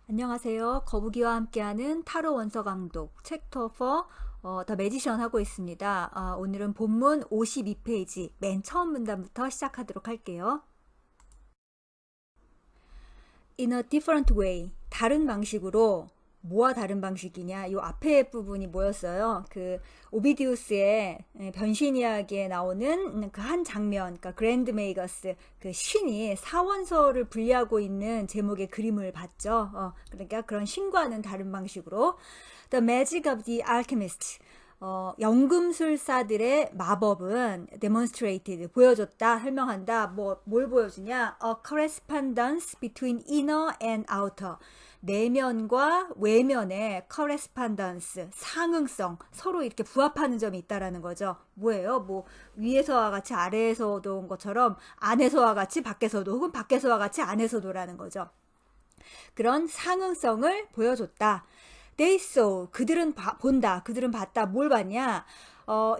안녕하세요. 거북이와 함께하는 타로 원서 강독 챕터 4 더 매지션 하고 있습니다. 오늘은 본문 52페이지 맨 처음 문단부터 시작하도록 할게요. In a different way, 다른 방식으로. 뭐와 다른 방식이냐? 요 앞에 부분이 뭐였어요? 그 오비디우스의 변신 이야기에 나오는 그 한 장면, 그러니까 그랜드 메이거스 그 신이 사원서를 분리하고 있는 제목의 그림을 봤죠. 그러니까 그런 신과는 다른 방식으로 The Magic of the Alchemist, 연금술사들의 마법은 demonstrated, 보여줬다, 설명한다. 뭘 보여주냐? A correspondence between inner and outer. 내면과 외면의 correspondence, 상응성, 서로 이렇게 부합하는 점이 있다라는 거죠. 뭐예요? 위에서와 같이 아래에서도 온 것처럼 안에서와 같이 밖에서도 혹은 밖에서와 같이 안에서도라는 거죠. 그런 상응성을 보여줬다. They saw, 그들은 본다, 그들은 봤다. 뭘 봤냐?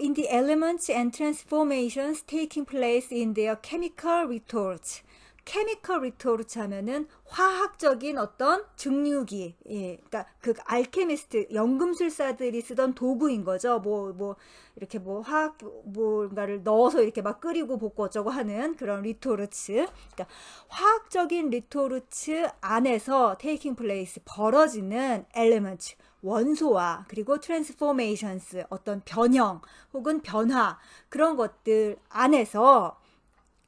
In the elements and transformations taking place in their chemical retorts. 케미컬 리토르츠 하면은 화학적인 어떤 증류기, 예, 그러니까 그 알케미스트, 연금술사들이 쓰던 도구인 거죠. 이렇게 화학 뭔가를 넣어서 이렇게 막 끓이고 볶고 어쩌고 하는 그런 리토르츠. 그러니까 화학적인 리토르츠 안에서 taking place, 벌어지는 element, 원소와 그리고 transformations, 어떤 변형 혹은 변화, 그런 것들 안에서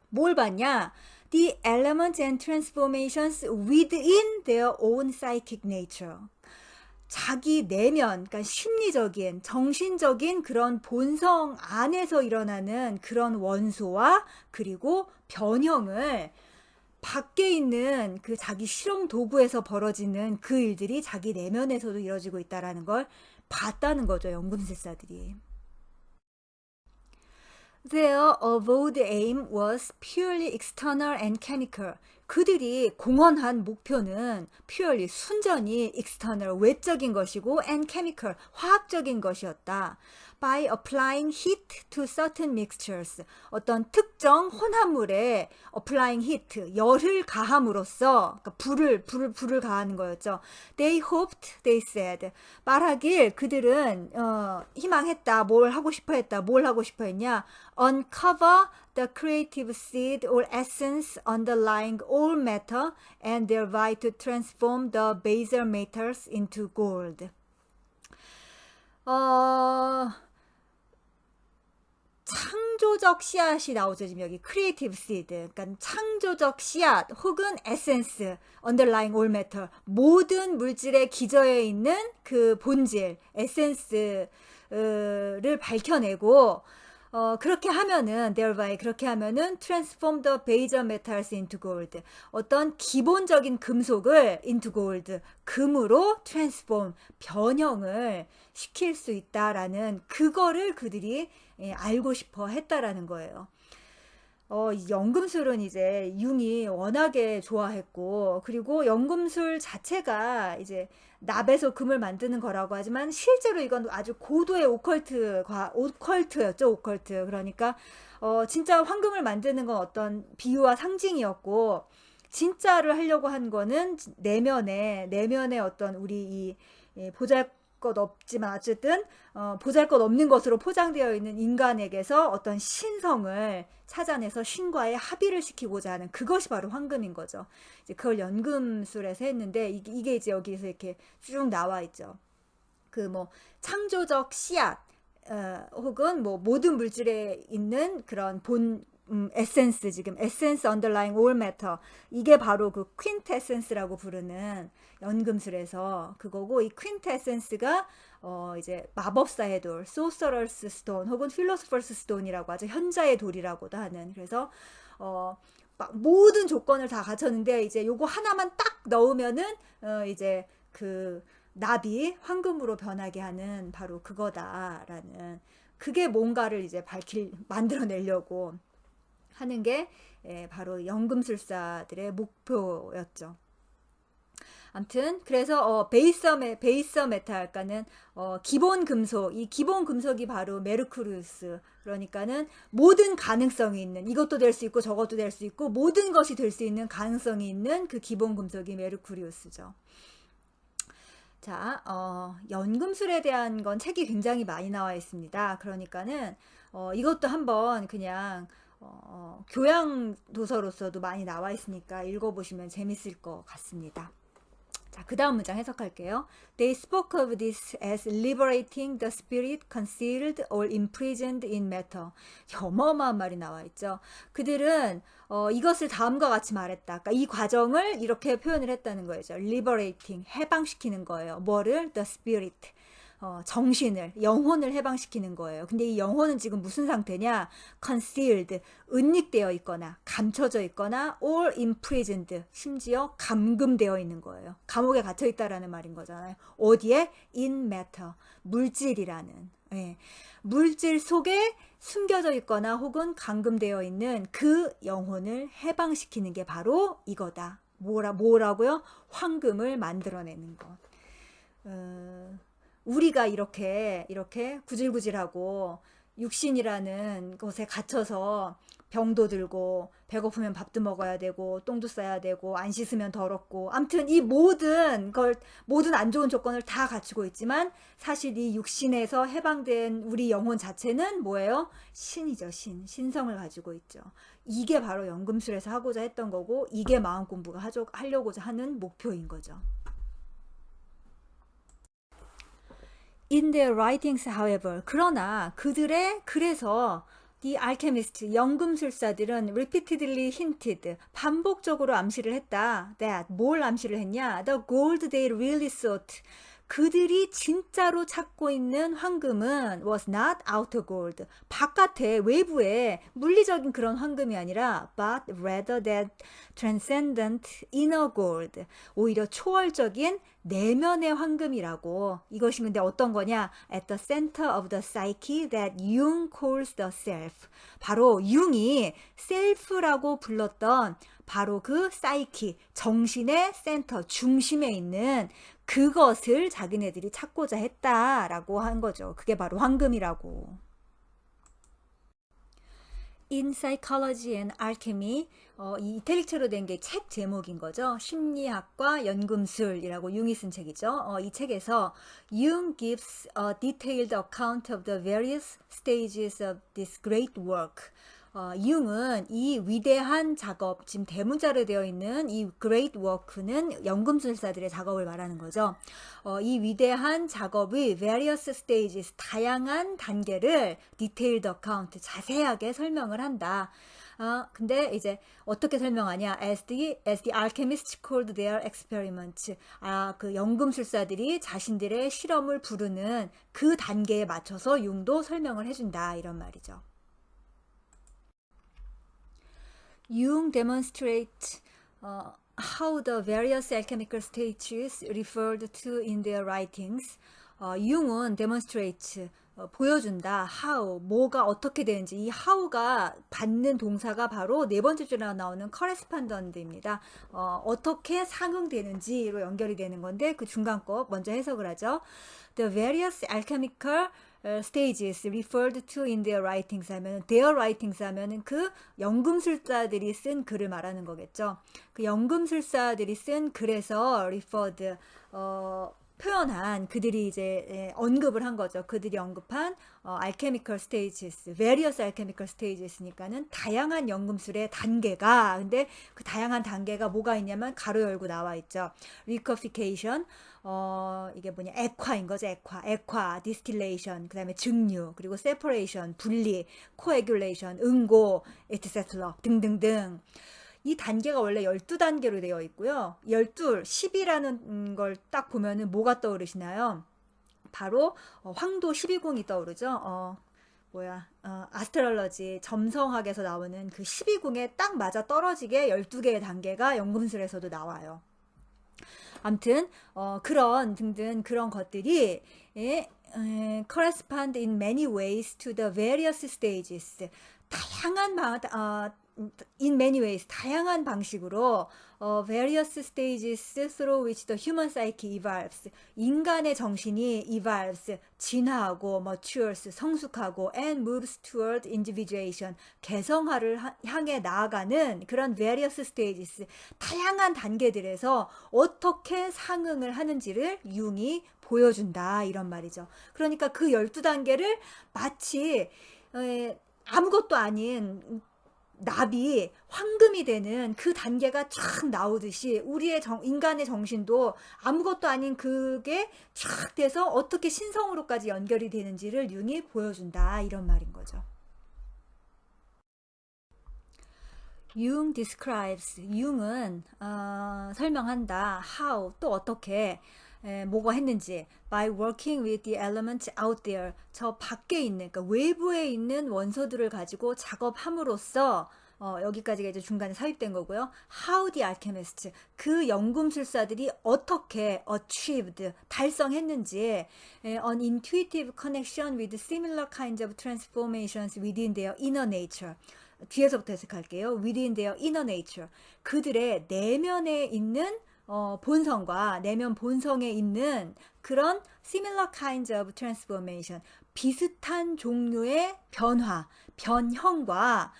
뭘 봤냐? The elements and transformations within their own psychic nature. 자기 내면, 그러니까 심리적인, 정신적인 그런 본성 안에서 일어나는 그런 원소와 그리고 변형을 밖에 있는 그 자기 실험 도구에서 벌어지는 그 일들이 자기 내면에서도 이루어지고 있다는 걸 봤다는 거죠, 연금술사들이. Their avowed aim was purely external and chemical. 그들이 공언한 목표는 purely 순전히 external, 외적인 것이고 and chemical, 화학적인 것이었다. By applying heat to certain mixtures, 어떤 특정 혼합물에 applying heat, 열을 가함으로써, 그러니까 불을 가하는 거였죠. They hoped, they said, 말하길 그들은 희망했다, 뭘 하고 싶어 했냐? Uncover the creative seed or essence underlying all matter and thereby to transform the baser metals into gold. 창조적 씨앗이 나오죠. 지금 여기 creative seed, 그러니까 창조적 씨앗 혹은 essence, underlying all matter, 모든 물질의 기저에 있는 그 본질, essence를 밝혀내고 그렇게 하면은 thereby, 그렇게 하면은 transform the baser metals into gold, 어떤 기본적인 금속을 into gold, 금으로 transform, 변형을 시킬 수 있다라는 그거를 그들이 알고 싶어 했다라는 거예요. 연금술은 이제 융이 워낙에 좋아했고, 그리고 연금술 자체가 이제 납에서 금을 만드는 거라고 하지만 실제로 이건 아주 고도의 오컬트였죠, 오컬트. 그러니까 진짜 황금을 만드는 건 어떤 비유와 상징이었고, 진짜를 하려고 한 거는 내면에 어떤 우리 보잘 것 없지만 어쨌든 보잘 것 없는 것으로 포장되어 있는 인간에게서 어떤 신성을 찾아내서 신과의 합의를 시키고자 하는 그것이 바로 황금인 거죠. 이제 그걸 연금술에서 했는데 이게 이제 여기서 이렇게 쭉 나와 있죠. 그 창조적 씨앗, 혹은 모든 물질에 있는 그런 에센스, 지금 에센스 언더라잉 올 매터, 이게 바로 그 퀸테센스라고 부르는 연금술에서 그거고, 이 퀸테센스가 이제 마법사의 돌, 소서러스 스톤 혹은 필로소퍼스 스톤이라고 하죠. 현자의 돌이라고도 하는. 그래서 막 모든 조건을 다 갖췄는데 이제 요거 하나만 딱 넣으면은 이제 그 납이 황금으로 변하게 하는 바로 그거다라는, 그게 뭔가를 이제 만들어내려고 하는 게 바로 연금술사들의 목표였죠. 아무튼 그래서 베이서 메탈가는 기본 금속, 이 기본 금속이 바로 메르쿠리우스, 그러니까는 모든 가능성이 있는, 이것도 될 수 있고 저것도 될 수 있고 모든 것이 될 수 있는 가능성이 있는 그 기본 금속이 메르쿠리우스죠. 자, 연금술에 대한 건 책이 굉장히 많이 나와 있습니다. 그러니까는 이것도 한번 그냥 교양 도서로서도 많이 나와 있으니까 읽어보시면 재밌을 것 같습니다. 자, 그 다음 문장 해석할게요. They spoke of this as liberating the spirit concealed or imprisoned in matter. 어마어마한 말이 나와 있죠. 그들은 이것을 다음과 같이 말했다. 그러니까 이 과정을 이렇게 표현을 했다는 거죠. liberating, 해방시키는 거예요. 뭐를? the spirit. 정신을, 영혼을 해방시키는 거예요. 근데 이 영혼은 지금 무슨 상태냐? concealed, 은닉되어 있거나 감춰져 있거나 or imprisoned, 심지어 감금되어 있는 거예요. 감옥에 갇혀 있다라는 말인 거잖아요. 어디에? in matter, 물질이라는. 예. 물질 속에 숨겨져 있거나 혹은 감금되어 있는 그 영혼을 해방시키는 게 바로 이거다. 뭐라고요? 황금을 만들어내는 것. 우리가 이렇게 구질구질하고 육신이라는 곳에 갇혀서 병도 들고 배고프면 밥도 먹어야 되고 똥도 싸야 되고 안 씻으면 더럽고 암튼 이 모든 안 좋은 조건을 다 갖추고 있지만 사실 이 육신에서 해방된 우리 영혼 자체는 뭐예요? 신이죠. 신성을 가지고 있죠. 이게 바로 연금술에서 하고자 했던 거고 이게 마음 공부가 하려고자 하는 목표인 거죠. In their writings, however, 그러나 그래서 The alchemist, 연금술사들은 repeatedly hinted, 반복적으로 암시를 했다. That, 뭘 암시를 했냐? The gold they really sought. 그들이 진짜로 찾고 있는 황금은 was not outer gold. 바깥에, 외부에 물리적인 그런 황금이 아니라 but rather that transcendent inner gold. 오히려 초월적인 내면의 황금이라고. 이것이 근데 어떤 거냐? At the center of the psyche that Jung calls the self. 바로 융이 self라고 불렀던 바로 그 사이키, 정신의 센터, 중심에 있는 그것을 자기네들이 찾고자 했다라고 한 거죠. 그게 바로 황금이라고. In Psychology and Alchemy, 이 이태릭체로 된 게 책 제목인 거죠. 심리학과 연금술이라고 융이 쓴 책이죠. 이 책에서 Jung gives a detailed account of the various stages of this great work. 융은 이 위대한 작업, 지금 대문자로 되어 있는 이 great work는 연금술사들의 작업을 말하는 거죠. 이 위대한 작업의 various stages, 다양한 단계를 detailed account, 자세하게 설명을 한다. 근데 이제 어떻게 설명하냐? As the alchemists called their experiments. 그 연금술사들이 자신들의 실험을 부르는 그 단계에 맞춰서 융도 설명을 해준다. 이런 말이죠. Jung demonstrates how the various alchemical stages referred to in their writings. 융은 demonstrates, 보여준다. how, 뭐가 어떻게 되는지. 이 how가 받는 동사가 바로 네 번째 줄에 나오는 correspondent입니다. 어떻게 상응되는지로 연결이 되는 건데 그 중간 거 먼저 해석을 하죠. The various alchemical stages referred to in their writings 하면 their writings 하면은 그 연금술사들이 쓴 글을 말하는 거겠죠. 그 연금술사들이 쓴 글에서 referred 표현한 그들이 이제 언급을 한 거죠. 그들이 언급한 alchemical stages, various alchemical stages니까는 다양한 연금술의 단계가 근데 그 다양한 단계가 뭐가 있냐면 가로 열고 나와 있죠. Liquefaction, 이게 뭐냐 액화인 거죠. 액화, distillation, 그 다음에 증류, 그리고 separation, 분리, coagulation, 응고, etc. 등등등. 이 단계가 원래 12단계로 되어 있고요. 10이라는 걸 딱 보면은 뭐가 떠오르시나요? 바로 황도 12궁이 떠오르죠. 아스트롤러지 점성학에서 나오는 그 12궁에 딱 맞아 떨어지게 12개의 단계가 연금술에서도 나와요. 아무튼 그런 등등 그런 것들이 correspond in many ways to the various stages. 다양한 in many ways 다양한 방식으로 various stages through which the human psyche evolves 인간의 정신이 evolves 진화하고 matures 성숙하고 and moves toward individuation 개성화를 향해 나아가는 그런 various stages 다양한 단계들에서 어떻게 상응을 하는지를 융이 보여준다 이런 말이죠. 그러니까 그 12단계를 마치 아무것도 아닌 납이 황금이 되는 그 단계가 쫙 나오듯이 우리의 인간의 정신도 아무것도 아닌 그게 쫙 돼서 어떻게 신성으로까지 연결이 되는지를 융이 보여준다 이런 말인 거죠. 융 describes 융은 설명한다 how 또 어떻게 뭐가 했는지 by working with the elements out there 저 밖에 있는 그러니까 외부에 있는 원소들을 가지고 작업함으로써 여기까지가 이제 중간에 삽입된 거고요. How the alchemists 그 연금술사들이 어떻게 achieved 달성했는지 an intuitive connection with similar kinds of transformations within their inner nature 뒤에서부터 해석할게요. within their inner nature 그들의 내면에 있는 본성과 내면 본성에 있는 그런 similar kinds of transformation 비슷한 종류의 변화, 변형과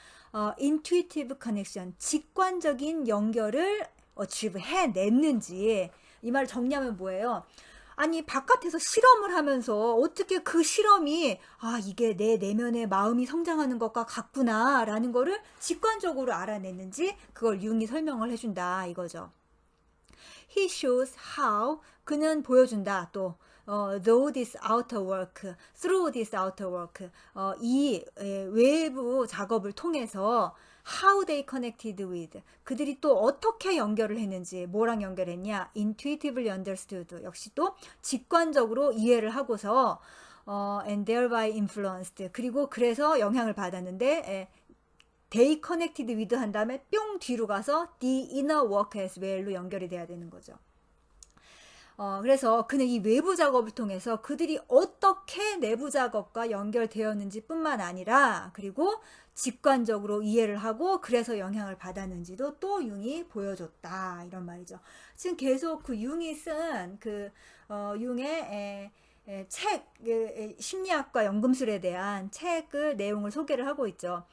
intuitive connection 직관적인 연결을 achieve 해냈는지 이 말을 정리하면 뭐예요? 아니 바깥에서 실험을 하면서 어떻게 그 실험이 이게 내 내면의 마음이 성장하는 것과 같구나 라는 거를 직관적으로 알아냈는지 그걸 융이 설명을 해준다 이거죠. He shows how 그는 보여준다 또 through this outer work 이 외부 작업을 통해서 how they connected with 그들이 또 어떻게 연결을 했는지 뭐랑 연결했냐 intuitively understood 역시 또 직관적으로 이해를 하고서 and thereby influenced 그리고 그래서 영향을 받았는데 they connected with 한 다음에 뿅 뒤로 가서 the inner work as well로 연결이 돼야 되는 거죠. 그래서 그는 이 외부 작업을 통해서 그들이 어떻게 내부 작업과 연결되었는지 뿐만 아니라 그리고 직관적으로 이해를 하고 그래서 영향을 받았는지도 또 융이 보여줬다 이런 말이죠. 지금 계속 그 융이 쓴 그 융의 책 심리학과 연금술에 대한 책을 내용을 소개를 하고 있죠.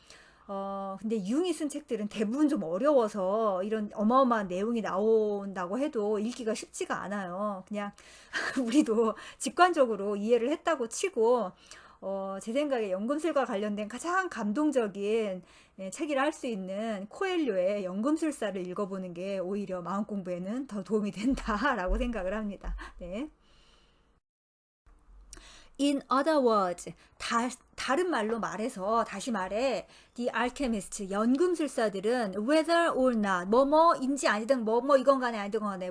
근데 융이 쓴 책들은 대부분 좀 어려워서 이런 어마어마한 내용이 나온다고 해도 읽기가 쉽지가 않아요. 그냥 우리도 직관적으로 이해를 했다고 치고 제 생각에 연금술과 관련된 가장 감동적인 책이라 할 수 있는 코엘료의 연금술사를 읽어보는 게 오히려 마음 공부에는 더 도움이 된다라고 생각을 합니다. 네. In other words, 다른 말로 말해서 다시 말해 the alchemists, 연금술사들은 whether or not, 뭐뭐인지 아니든 뭐뭐 이건 간에 아니든 간에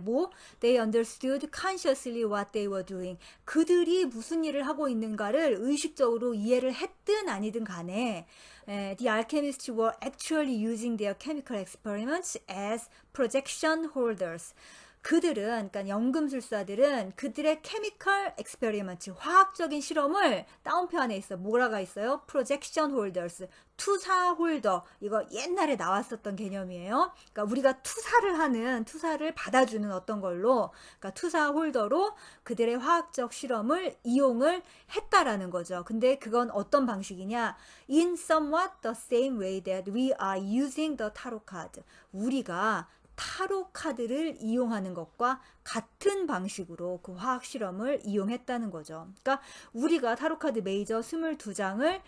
they understood consciously what they were doing. 그들이 무슨 일을 하고 있는가를 의식적으로 이해를 했든 아니든 간에 the alchemists were actually using their chemical experiments as projection holders. 그들은 그러니까 연금술사들은 그들의 케미컬 엑스페리먼트 화학적인 실험을 다운표안에 있어 뭐라가 있어요? 프로젝션 홀더스 투사 홀더 이거 옛날에 나왔었던 개념이에요. 그러니까 우리가 투사를 받아주는 어떤 걸로 그러니까 투사 홀더로 그들의 화학적 실험을 이용을 했다라는 거죠. 근데 그건 어떤 방식이냐? In somewhat the same way that we are using the tarot card. 우리가 타로 카드를 이용하는 것과 같은 방식으로 그 화학 실험을 이용했다는 거죠. 그러니까 우리가 타로 카드 메이저 22장을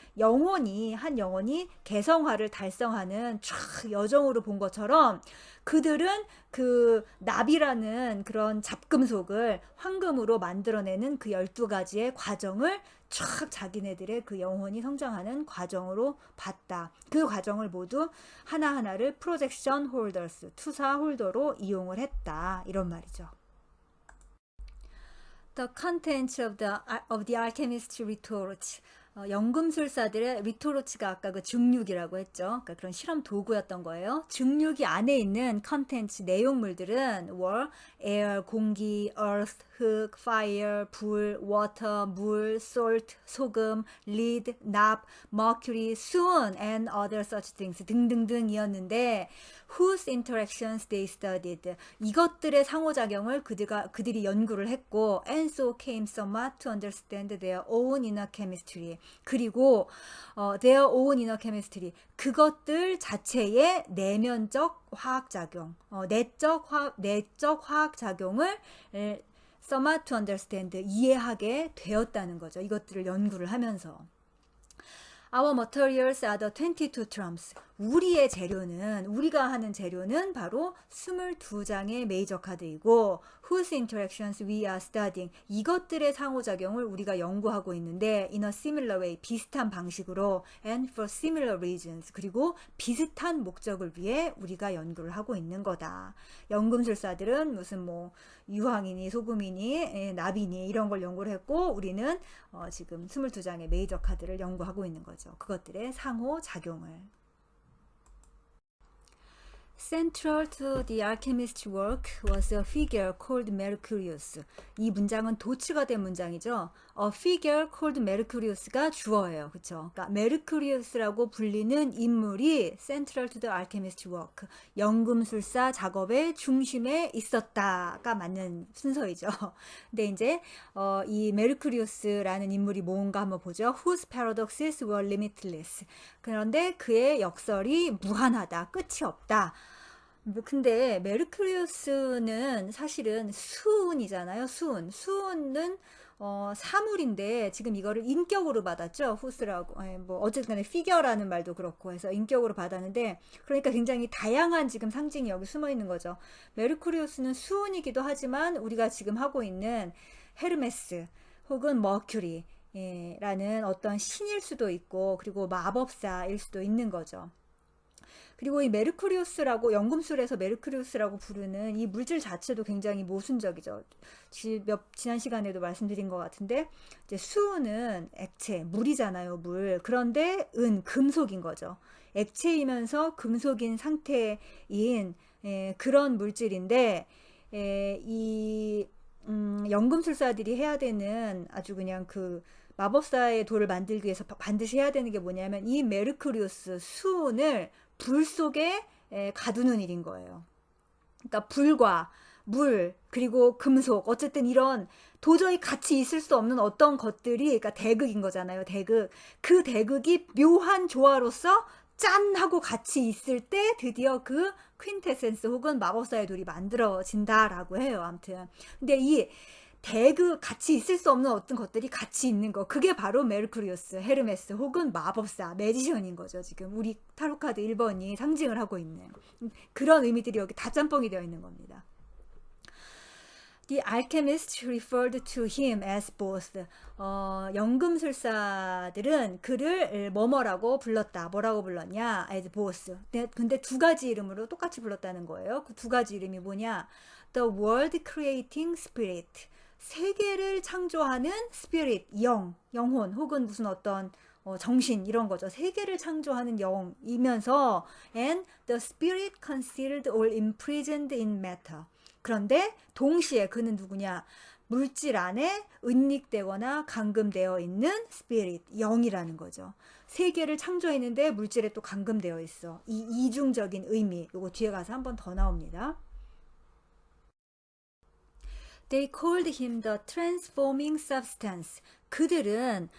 한 영혼이 개성화를 달성하는 촥 여정으로 본 것처럼 그들은 그 납이라는 그런 잡금속을 황금으로 만들어내는 그 12가지의 과정을 촥 자기네들의 그 영혼이 성장하는 과정으로 봤다. 그 과정을 모두 하나하나를 프로젝션 홀더스, 투사 홀더로 이용을 했다. 이런 말이죠. The contents of the alchemist's retort. 연금술사들의 리토로치가 아까 그 증류기라고 했죠. 그러니까 그런 실험 도구였던 거예요. 증류기 안에 있는 컨텐츠 내용물들은 were air, 공기, earth, 흙, fire, 불, water, 물, salt, 소금, lead, 납, mercury, 수은 and other such things 등등등이었는데 whose interactions they studied 이것들의 상호작용을 그들이 연구를 했고 and so came somewhat to understand their own inner chemistry 그리고 their own inner chemistry 그것들 자체의 내면적 화학작용 내적 화학작용을 somewhat to understand 이해하게 되었다는 거죠. 이것들을 연구를 하면서 Our materials are the 22 trumps. 우리가 하는 재료는 바로 22장의 메이저 카드이고 whose interactions we are studying. 이것들의 상호작용을 우리가 연구하고 있는데 in a similar way, 비슷한 방식으로 and for similar reasons. 그리고 비슷한 목적을 위해 우리가 연구를 하고 있는 거다. 연금술사들은 무슨 뭐 유황이니 소금이니 납이니 이런 걸 연구를 했고 우리는 지금 22장의 메이저 카드를 연구하고 있는 거죠. 그것들의 상호작용을. Central to the alchemist's work was a figure called Mercurius. 이 문장은 도치가 된 문장이죠. A figure called Mercurius가 주어예요. 그쵸? 그러니까 Mercurius라고 불리는 인물이 Central to the alchemist's work. 연금술사 작업의 중심에 있었다가 맞는 순서이죠. 근데 이제 이 Mercurius라는 인물이 뭔가 한번 보죠. Whose paradoxes were limitless. 그런데 그의 역설이 무한하다. 끝이 없다. 근데 메르큐리우스는 사실은 수은이잖아요. 수은은 사물인데 지금 이거를 인격으로 받았죠. 후스라고 뭐 어쨌든 간에 피겨라는 말도 그렇고 해서 인격으로 받았는데 그러니까 굉장히 다양한 지금 상징이 여기 숨어 있는 거죠. 메르큐리우스는 수은이기도 하지만 우리가 지금 하고 있는 헤르메스 혹은 머큐리 라는 어떤 신일 수도 있고 그리고 마법사일 수도 있는 거죠. 그리고 이 메르쿠리우스라고 연금술에서 메르쿠리우스라고 부르는 이 물질 자체도 굉장히 모순적이죠. 지난 시간에도 말씀드린 것 같은데 이제 수은은 액체, 물이잖아요, 물. 그런데 금속인 거죠. 액체이면서 금속인 상태인 그런 물질인데 이 연금술사들이 해야 되는 아주 그냥 그 마법사의 돌을 만들기 위해서 반드시 해야 되는 게 뭐냐면 이 메르쿠리우스 수은을 불 속에 가두는 일인 거예요. 그러니까 불과 물 그리고 금속 어쨌든 이런 도저히 같이 있을 수 없는 어떤 것들이 그러니까 대극인 거잖아요. 대극. 그 대극이 묘한 조화로서 짠 하고 같이 있을 때 드디어 그 퀸테센스 혹은 마법사의 돌이 만들어진다라고 해요. 아무튼 근데 이 대그 같이 있을 수 없는 어떤 것들이 같이 있는 거 그게 바로 메르쿠리우스, 헤르메스 혹은 마법사, 매지션인 거죠. 지금 우리 타로카드 1번이 상징을 하고 있는 그런 의미들이 여기 다 짬뽕이 되어 있는 겁니다. The alchemists referred to him as both. 연금술사들은 그를 뭐뭐라고 불렀다. 뭐라고 불렀냐? as both. 근데 두 가지 이름으로 똑같이 불렀다는 거예요. 그 두 가지 이름이 뭐냐? The world creating spirit. 세계를 창조하는 spirit, 영혼 혹은 무슨 어떤 정신 이런 거죠. 세계를 창조하는 영이면서 and the spirit concealed or imprisoned in matter. 그런데 동시에 그는 누구냐? 물질 안에 은닉되거나 감금되어 있는 spirit, 영이라는 거죠. 세계를 창조했는데 물질에 또 감금되어 있어. 이 이중적인 의미, 이거 뒤에 가서 한 번 더 나옵니다. They called him the transforming substance. 그들은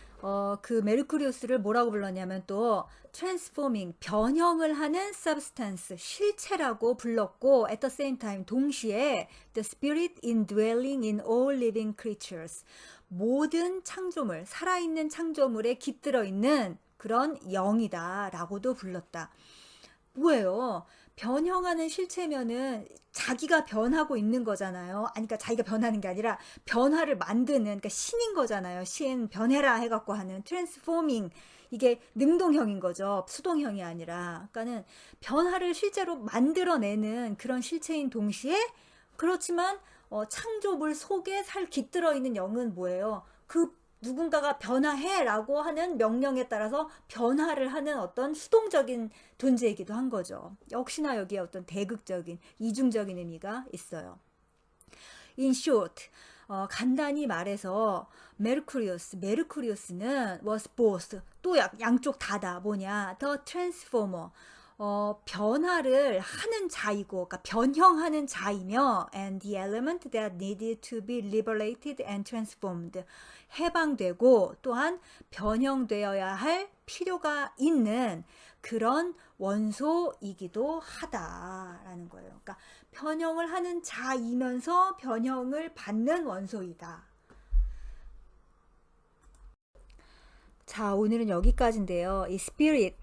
그 메르쿠리우스를 뭐라고 불렀냐면 또 transforming, 변형을 하는 substance, 실체라고 불렀고 at the same time 동시에 the spirit indwelling in all living creatures. 모든 창조물, 살아있는 창조물에 깃들어 있는 그런 영이다 라고도 불렀다. 뭐예요? 변형하는 실체면은 자기가 변하고 있는 거잖아요. 아니, 그러니까 자기가 변하는 게 아니라 변화를 만드는, 그러니까 신인 거잖아요. 신, 변해라 해갖고 하는 트랜스포밍. 이게 능동형인 거죠. 수동형이 아니라. 그러니까는 변화를 실제로 만들어내는 그런 실체인 동시에 그렇지만 창조물 속에 깃들어 있는 영은 뭐예요? 그 누군가가 변화해라고 하는 명령에 따라서 변화를 하는 어떤 수동적인 존재이기도 한 거죠. 역시나 여기에 어떤 대극적인 이중적인 의미가 있어요. In short, 간단히 말해서 메르쿠리우스는 was both 또 양쪽 다다 뭐냐 the transformer 변화를 하는 자이고 그러니까 변형하는 자이며 and the element that needed to be liberated and transformed 해방되고 또한 변형되어야 할 필요가 있는 그런 원소이기도 하다라는 거예요. 그러니까 변형을 하는 자이면서 변형을 받는 원소이다. 자, 오늘은 여기까지인데요. 이 spirit,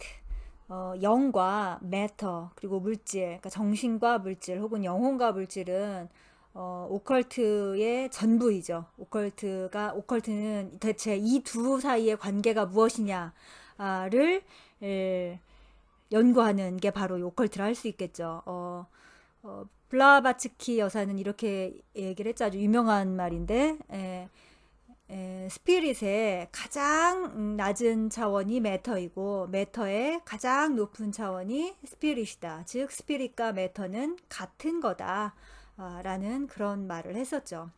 영과 matter, 그리고 물질, 그러니까 정신과 물질 혹은 영혼과 물질은 오컬트의 전부이죠. 오컬트는 대체 이 두 사이의 관계가 무엇이냐를 연구하는 게 바로 오컬트라 할 수 있겠죠. 블라바츠키 여사는 이렇게 얘기를 했죠. 아주 유명한 말인데, 스피릿의 가장 낮은 차원이 매터이고, 매터의 가장 높은 차원이 스피릿이다. 즉, 스피릿과 매터는 같은 거다. 라는 그런 말을 했었죠.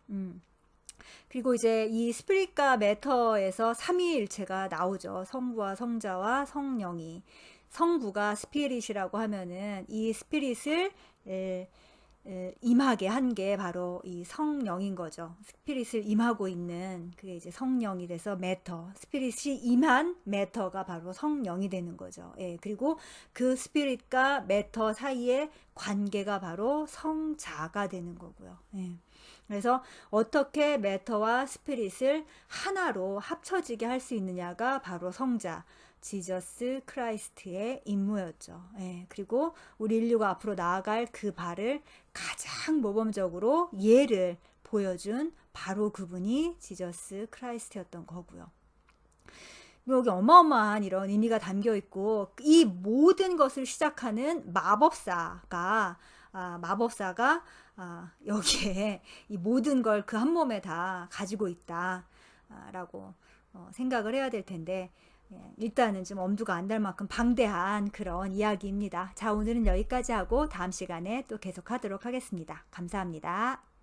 그리고 이제 이 스피릿과 매터에서 삼위일체가 나오죠. 성부와 성자와 성령이. 성부가 스피릿이라고 하면은 이 스피릿을 임하게 한 게 바로 이 성령인 거죠. 스피릿을 임하고 있는 그게 이제 성령이 돼서 매터. 스피릿이 임한 매터가 바로 성령이 되는 거죠. 예, 그리고 그 스피릿과 매터 사이의 관계가 바로 성자가 되는 거고요. 예. 그래서 어떻게 매터와 스피릿을 하나로 합쳐지게 할 수 있느냐가 바로 성자 지저스 크라이스트의 임무였죠. 예, 그리고 우리 인류가 앞으로 나아갈 그 발을 가장 모범적으로 예를 보여준 바로 그분이 지저스 크라이스트였던 거고요. 여기 어마어마한 이런 의미가 담겨 있고 이 모든 것을 시작하는 마법사가 여기에 이 모든 걸 그 한 몸에 다 가지고 있다라고 생각을 해야 될 텐데 일단은 좀 엄두가 안 날 만큼 방대한 그런 이야기입니다. 자, 오늘은 여기까지 하고 다음 시간에 또 계속 하도록 하겠습니다. 감사합니다.